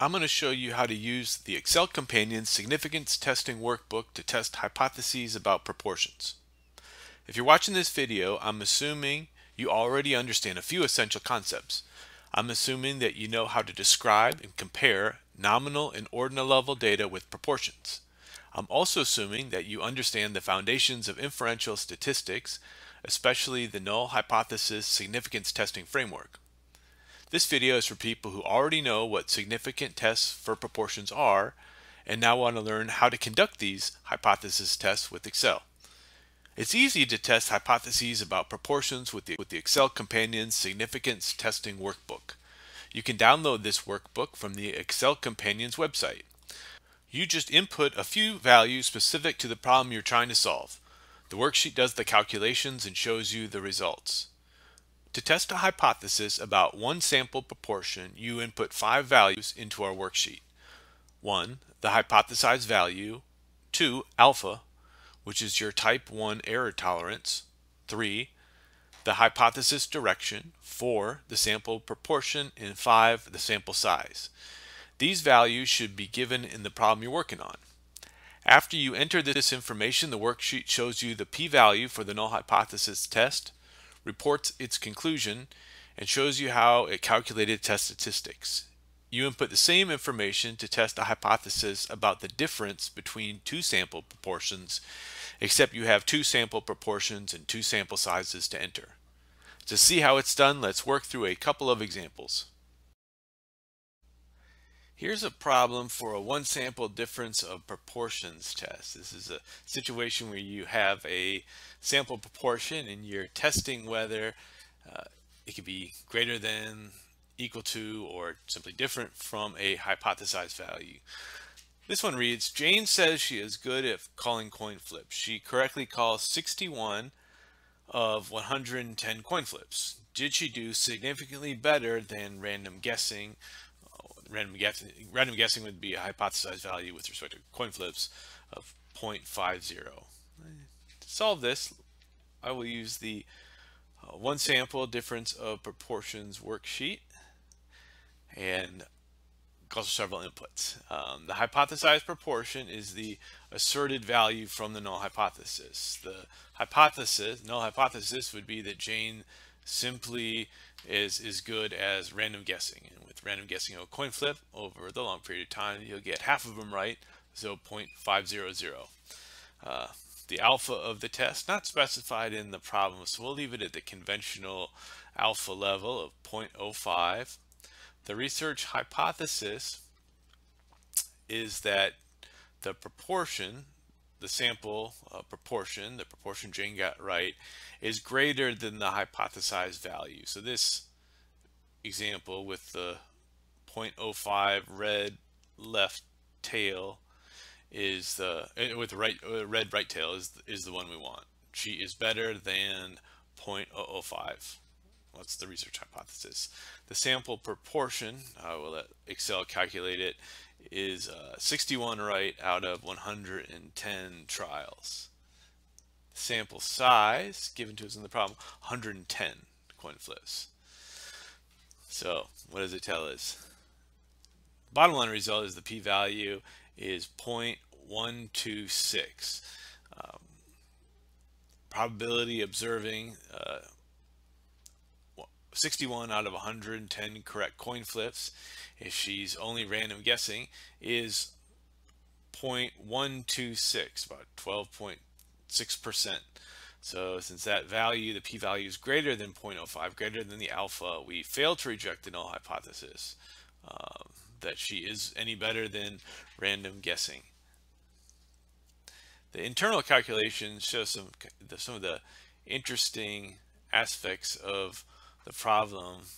I'm going to show you how to use the Excel Companion Significance Testing Workbook to test hypotheses about proportions. If you're watching this video, I'm assuming you already understand a few essential concepts. I'm assuming that you know how to describe and compare nominal and ordinal level data with proportions. I'm also assuming that you understand the foundations of inferential statistics, especially the null hypothesis significance testing framework. This video is for people who already know what significant tests for proportions are and now want to learn how to conduct these hypothesis tests with Excel. It's easy to test hypotheses about proportions with the Excel Companion Significance Testing Workbook. You can download this workbook from the Excel Companion's website. You just input a few values specific to the problem you're trying to solve. The worksheet does the calculations and shows you the results. To test a hypothesis about one sample proportion, you input 5 values into our worksheet. 1. The hypothesized value. 2. Alpha, which is your type 1 error tolerance. 3. The hypothesis direction. 4. The sample proportion. And 5. The sample size. These values should be given in the problem you're working on. After you enter this information, the worksheet shows you the p-value for the null hypothesis test, reports its conclusion, and shows you how it calculated test statistics. You input the same information to test a hypothesis about the difference between two sample proportions, except you have 2 sample proportions and 2 sample sizes to enter. To see how it's done, let's work through a couple of examples. Here's a problem for a one sample difference of proportions test. This is a situation where you have a sample proportion and you're testing whether it could be greater than, equal to, or simply different from a hypothesized value. This one reads, Jane says she is good at calling coin flips. She correctly calls 61 of 110 coin flips. Did she do significantly better than random guessing? Random guessing would be a hypothesized value with respect to coin flips of 0.50. To solve this, I will use the one sample difference of proportions worksheet and also several inputs. The hypothesized proportion is the asserted value from the null hypothesis. The null hypothesis would be that Jane simply is as good as random guessing, and with random guessing of a coin flip over the long period of time you'll get half of them right, so 0.500. The alpha of the test not specified in the problem, so we'll leave it at the conventional alpha level of 0.05. The research hypothesis is that the proportion, the sample proportion, the proportion Jane got right, is greater than the hypothesized value. So this example with the 0.05 red left tail is the with the red right tail is the one we want. She is better than 0.005. What's the research hypothesis? The sample proportion, we'll let Excel calculate it, is 61 right out of 110 trials. Sample size given to us in the problem, 110 coin flips. So what does it tell us? Bottom line result is the p-value is 0.126. Probability observing 61 out of 110 correct coin flips, if she's only random guessing, is 0.126, about 12.6%. So since that value, the p-value is greater than 0.05, greater than the alpha, we fail to reject the null hypothesis that she is any better than random guessing. The internal calculations show some of the interesting aspects of the problem.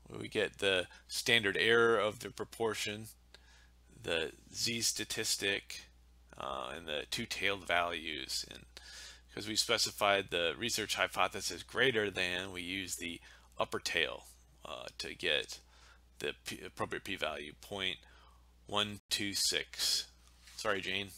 Where we get the standard error of the proportion, the z statistic, and the two-tailed values. And because we specified the research hypothesis greater than, we use the upper tail to get the appropriate p-value, 0.126. Sorry, Jane,